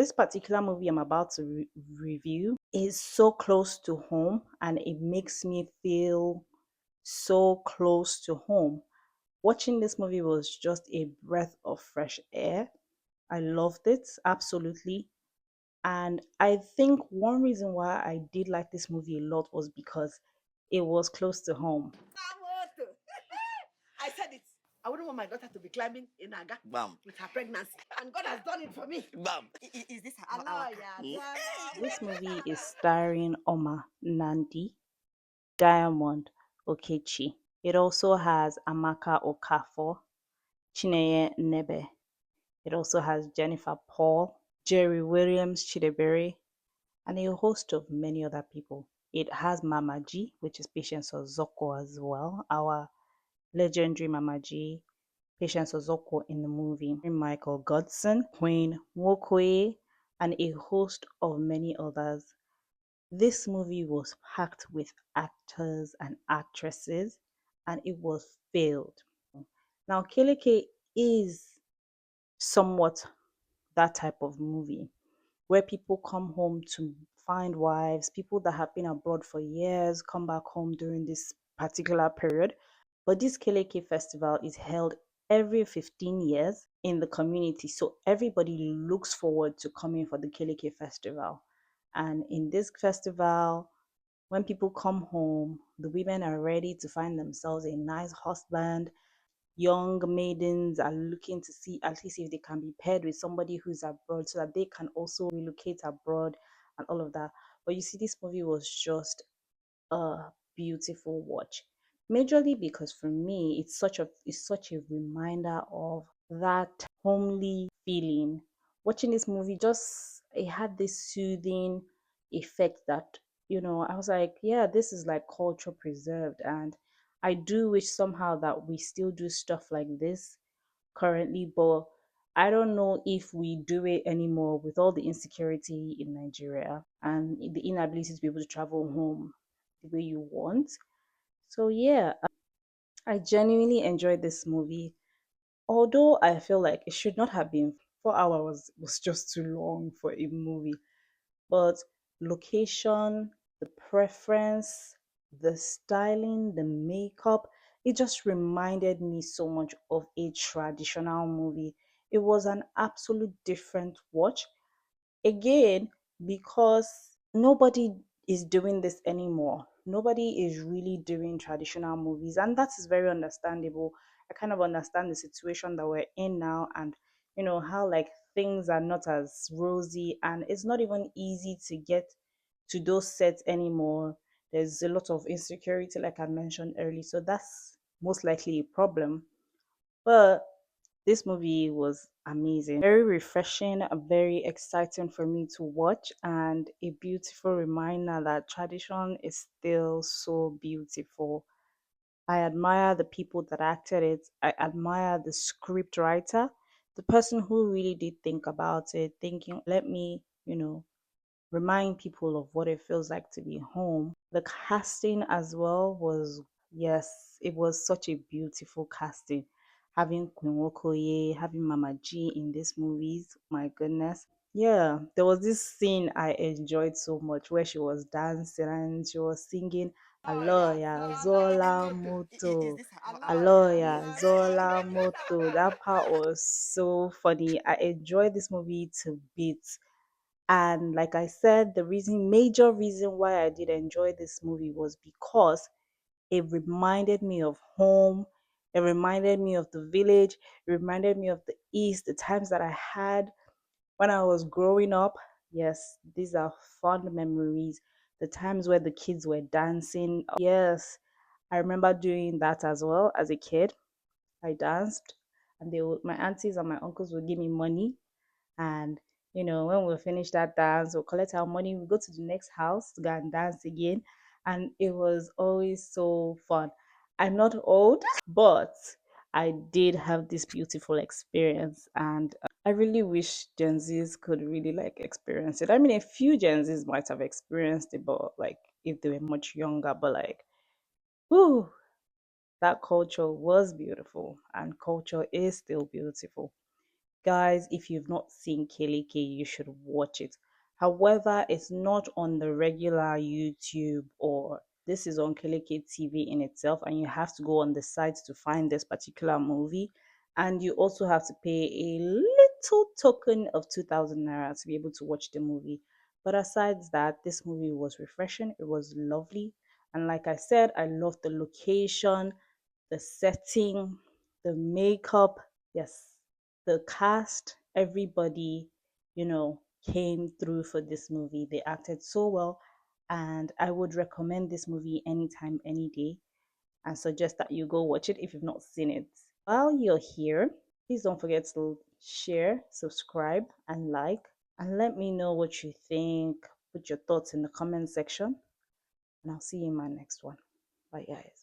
This particular movie I'm about to review is so close to home and it makes me feel so close to home. Watching this movie was just a breath of fresh air. I loved it absolutely. And I think one reason why I did like this movie a lot was because it was close to home. I said it. I wouldn't want my daughter to be climbing in Aga Bam. with her pregnancy. And God has done it for me. Bam. Is this our car? This movie is starring Oma Nnadi, Diamond Okechi. It also has Amaka Okafor, Chinenye Nnebe. It also has Jennifer Paul, Jerry Williams Chidebere, and a host of many other people. It has Mama G, which is Patience Ozokwor as well, our legendary Mama G, Patience Ozokwor in the movie, Michael Godson, Queen Nwokoye, and a host of many others. This movie was packed with actors and actresses, and it was filled. Now, Keleke is somewhat that type of movie where people come home to find wives, people that have been abroad for years come back home during this particular period. But this Keleke festival is held every 15 years in the community. So everybody looks forward to coming for the Keleke festival. And in this festival, when people come home, the women are ready to find themselves a nice husband. Young maidens are looking to see at least if they can be paired with somebody who's abroad so that they can also relocate abroad and all of that. But you see, this movie was just a beautiful watch. Majorly because for me it's such a reminder of that homely feeling. Watching this movie just it had this soothing effect that I was like, yeah, this is like culture preserved, and I do wish somehow that we still do stuff like this currently, but I don't know if we do it anymore with all the insecurity in Nigeria and the inability to be able to travel home the way you want. So yeah, I genuinely enjoyed this movie. Although I feel like it should not have been 4 hours was just too long for a movie. But location, the preference, the styling, the makeup, it just reminded me so much of a traditional movie. It was an absolute different watch. Again, because nobody is doing this anymore. Nobody is really doing traditional movies, and that is very understandable. I kind of understand the situation that we're in now, and how like things are not as rosy, and it's not even easy to get to those sets anymore. There's a lot of insecurity, like I mentioned earlier, so that's most likely a problem. But this movie was amazing, very refreshing, very exciting for me to watch, and a beautiful reminder that tradition is still so beautiful. I admire the people that acted it. I admire the script writer, the person who really did think about it, thinking, let me, remind people of what it feels like to be home. The casting as well was, yes, it was such a beautiful casting. Having Queen Nwokoye, having Mama G in these movies, my goodness. Yeah, there was this scene I enjoyed so much where she was dancing and she was singing Aloya Zola Is Moto. this our Aloya Zola Moto. That part was so funny. I enjoyed this movie to bits. And like I said, the major reason why I did enjoy this movie was because it reminded me of home. It reminded me of the village. It reminded me of the East, the times that I had when I was growing up. Yes, these are fond memories. The times where the kids were dancing. Yes, I remember doing that as well as a kid. I danced, and my aunties and my uncles would give me money, and when we finish that dance, we'll collect our money, we go to the next house to go and dance again. And it was always so fun. I'm not old, but I did have this beautiful experience, and I really wish Gen Zs could really like experience it. I mean, a few Gen Zs might have experienced it, but like if they were much younger, but like, whoo, that culture was beautiful, and culture is still beautiful. Guys, if you've not seen Keleke, you should watch it. However, it's not on the regular YouTube, or this is on Keleke TV in itself, and you have to go on the site to find this particular movie. And you also have to pay a little token of 2,000 naira to be able to watch the movie. But aside that, this movie was refreshing, it was lovely. And like I said, I love the location, the setting, the makeup. Yes, the cast, everybody, came through for this movie. They acted so well, and I would recommend this movie anytime, any day, and suggest that you go watch it if you've not seen it. While you're here, please don't forget to share, subscribe, and like, and let me know what you think. Put your thoughts in the comment section, and I'll see you in my next one. Bye, guys.